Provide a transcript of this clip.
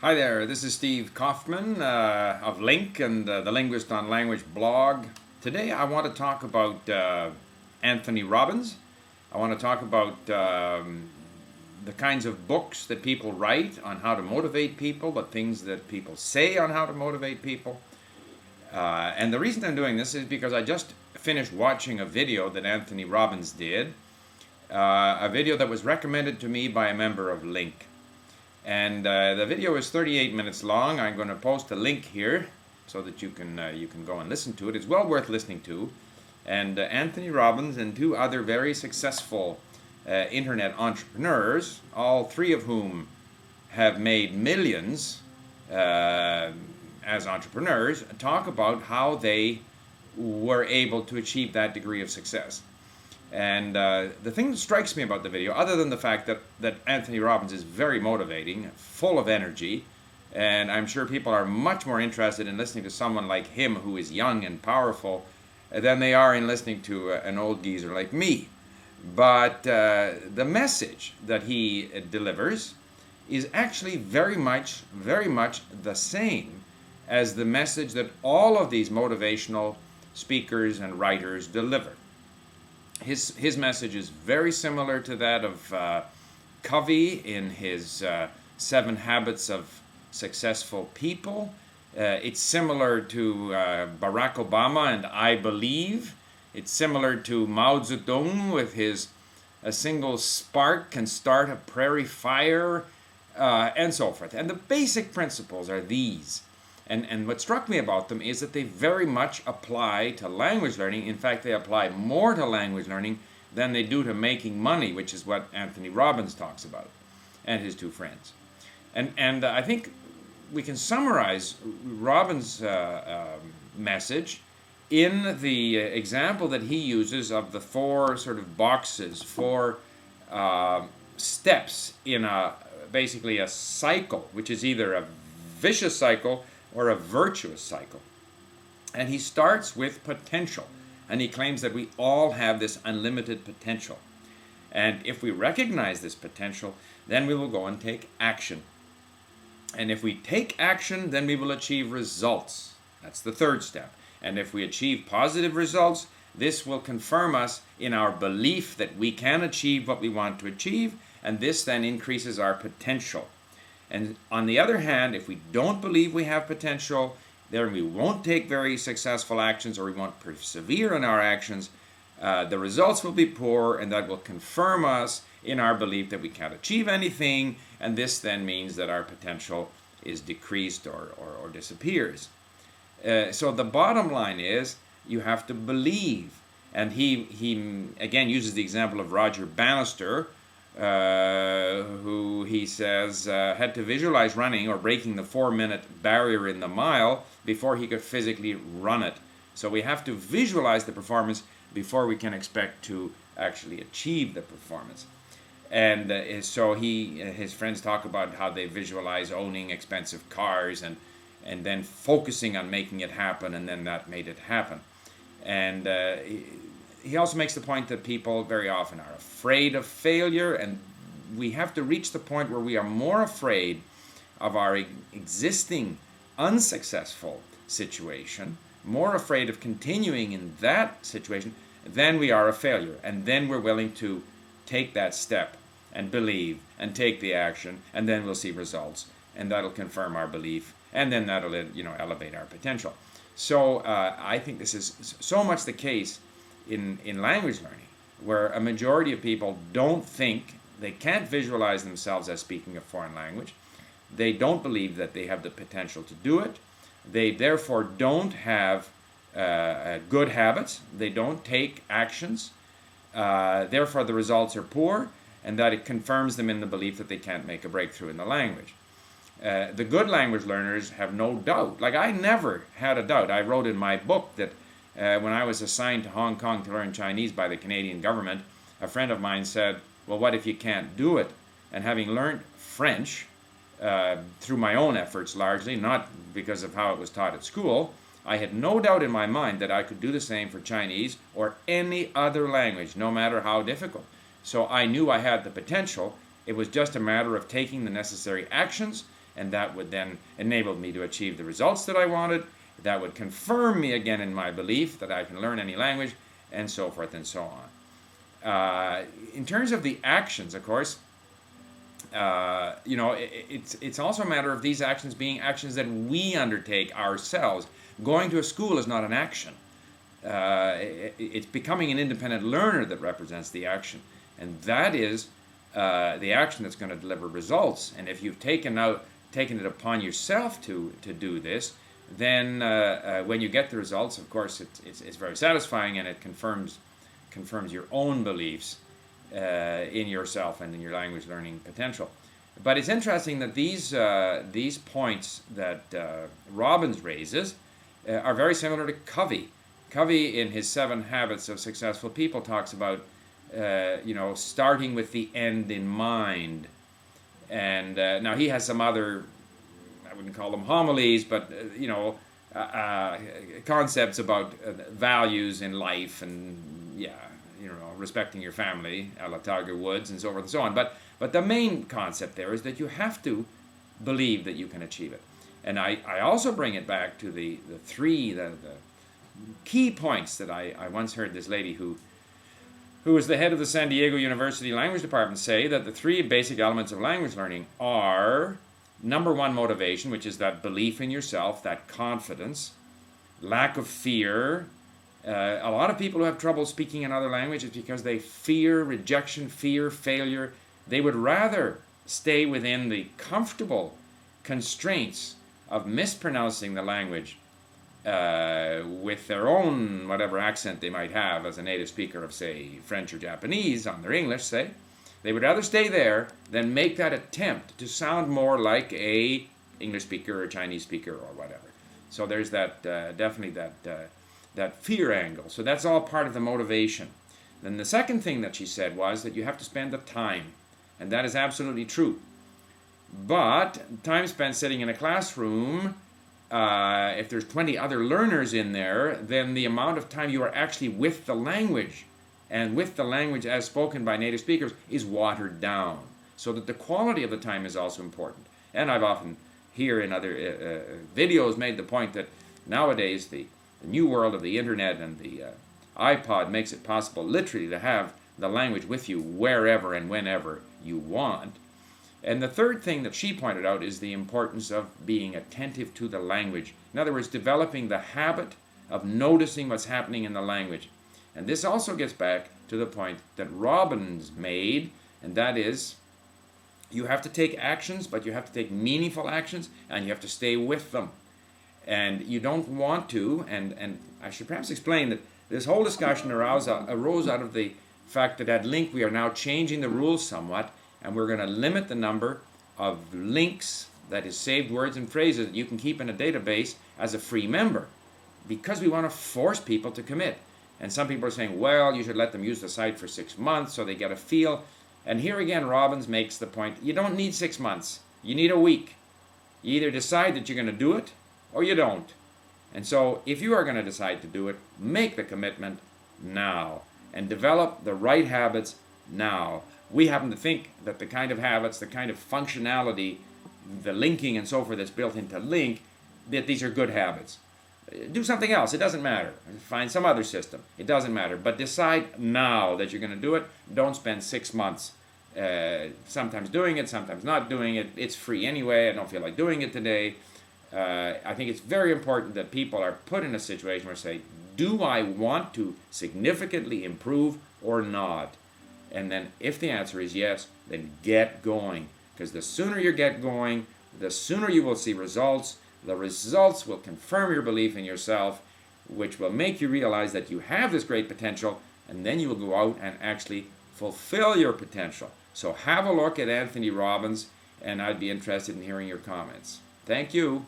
Hi there, this is Steve Kaufman of Link and the Linguist on Language blog. Today I want to talk about Anthony Robbins. I want to talk about the kinds of books that people write on how to motivate people, the things that people say on how to motivate people. And the reason I'm doing this is because I just finished watching a video that Anthony Robbins did, a video that was recommended to me by a member of Link. And the video is 38 minutes long. I'm going to post a link here so that you can go and listen to it. It's well worth listening to. And Anthony Robbins and two other very successful internet entrepreneurs, all three of whom have made millions as entrepreneurs, talk about how they were able to achieve that degree of success. And the thing that strikes me about the video, other than the fact that Anthony Robbins is very motivating, full of energy, and I'm sure people are much more interested in listening to someone like him who is young and powerful than they are in listening to an old geezer like me. But the message that he delivers is actually very much the same as the message that all of these motivational speakers and writers deliver. His message is very similar to that of Covey in his 7 Habits of Successful People. It's similar to Barack Obama and I Believe. It's similar to Mao Zedong with his "a single spark can start a prairie fire," and so forth. And the basic principles are these. And what struck me about them is that they very much apply to language learning. In fact, they apply more to language learning than they do to making money, which is what Anthony Robbins talks about, and his two friends. And I think we can summarize Robbins' message in the example that he uses of the 4 sort of boxes, 4 steps in basically a cycle, which is either a vicious cycle or a virtuous cycle. And he starts with potential, and he claims that we all have this unlimited potential. And if we recognize this potential, then we will go and take action. And if we take action, then we will achieve results. That's the 3rd step. And if we achieve positive results, this will confirm us in our belief that we can achieve what we want to achieve, and this then increases our potential. And on the other hand, if we don't believe we have potential, then we won't take very successful actions, or we won't persevere in our actions. The results will be poor, and that will confirm us in our belief that we can't achieve anything, and this then means that our potential is decreased or disappears. So the bottom line is you have to believe. And he again uses the example of Roger Bannister, who he says had to visualize running or breaking the 4-minute barrier in the mile before he could physically run it. So we have to visualize the performance before we can expect to actually achieve the performance. And so his friends talk about how they visualize owning expensive cars and then focusing on making it happen, and then that made it happen. And he also makes the point that people very often are afraid of failure, and we have to reach the point where we are more afraid of our existing unsuccessful situation, more afraid of continuing in that situation than we are of failure. And then we're willing to take that step and believe and take the action, and then we'll see results, and that'll confirm our belief, and then that'll elevate our potential. So I think this is so much the case in language learning, where a majority of people don't think, they can't visualize themselves as speaking a foreign language. They don't believe that they have the potential to do it. They therefore don't have good habits. They don't take actions. Therefore the results are poor, and that it confirms them in the belief that they can't make a breakthrough in the language. The good language learners have no doubt. Like, I never had a doubt. I wrote in my book that when I was assigned to Hong Kong to learn Chinese by the Canadian government, a friend of mine said, well, what if you can't do it? And having learned French through my own efforts largely, not because of how it was taught at school, I had no doubt in my mind that I could do the same for Chinese or any other language, no matter how difficult. So I knew I had the potential. It was just a matter of taking the necessary actions and that would then enable me to achieve the results that I wanted. That would confirm me again in my belief that I can learn any language, and so forth and so on. In terms of the actions, of course, it's also a matter of these actions being actions that we undertake ourselves. Going to a school is not an action. It's becoming an independent learner that represents the action, and that is the action that's going to deliver results. And if you've taken it upon yourself to do this, then when you get the results, of course, it's very satisfying, and it confirms your own beliefs in yourself and in your language learning potential. But it's interesting that these points that Robbins raises are very similar to Covey. Covey, in his 7 Habits of Successful People, talks about starting with the end in mind. And now he has some other, I wouldn't call them homilies, but concepts about values in life, and respecting your family, a la Tiger Woods, and so forth and so on. But the main concept there is that you have to believe that you can achieve it. And I also bring it back to the key points that I once heard this lady who was the head of the San Diego University Language Department say that the 3 basic elements of language learning are, number 1, motivation, which is that belief in yourself, that confidence, lack of fear. A lot of people who have trouble speaking another language is because they fear rejection, fear failure. They would rather stay within the comfortable constraints of mispronouncing the language with their own whatever accent they might have as a native speaker of, say, French or Japanese on their English, say. They would rather stay there than make that attempt to sound more like a English speaker or Chinese speaker or whatever. So there's that definitely that fear angle. So that's all part of the motivation. Then the second thing that she said was that you have to spend the time, and that is absolutely true. But time spent sitting in a classroom, if there's 20 other learners in there, then the amount of time you are actually with the language, and with the language as spoken by native speakers, is watered down. So that the quality of the time is also important. And I've often here in other videos made the point that nowadays the new world of the internet and the iPod makes it possible literally to have the language with you wherever and whenever you want. And the third thing that she pointed out is the importance of being attentive to the language. In other words, developing the habit of noticing what's happening in the language. And this also gets back to the point that Robbins made, and that is, you have to take actions, but you have to take meaningful actions, and you have to stay with them. And you don't want to, and I should perhaps explain that this whole discussion arose out of the fact that at Link we are now changing the rules somewhat, and we're going to limit the number of links, that is saved words and phrases, that you can keep in a database as a free member, because we want to force people to commit. And some people are saying, well, you should let them use the site for 6 months so they get a feel. And here again, Robbins makes the point, you don't need 6 months. You need a week. You either decide that you're going to do it, or you don't. And so if you are going to decide to do it, make the commitment now and develop the right habits now. We happen to think that the kind of habits, the kind of functionality, the linking and so forth that's built into Link, that these are good habits. Do something else. It doesn't matter. Find some other system. It doesn't matter. But decide now that you're going to do it. Don't spend 6 months sometimes doing it, sometimes not doing it. It's free anyway. I don't feel like doing it today. I think it's very important that people are put in a situation where say, do I want to significantly improve or not? And then if the answer is yes, then get going. Because the sooner you get going, the sooner you will see results. The results will confirm your belief in yourself, which will make you realize that you have this great potential, and then you will go out and actually fulfill your potential. So have a look at Anthony Robbins, and I'd be interested in hearing your comments. Thank you.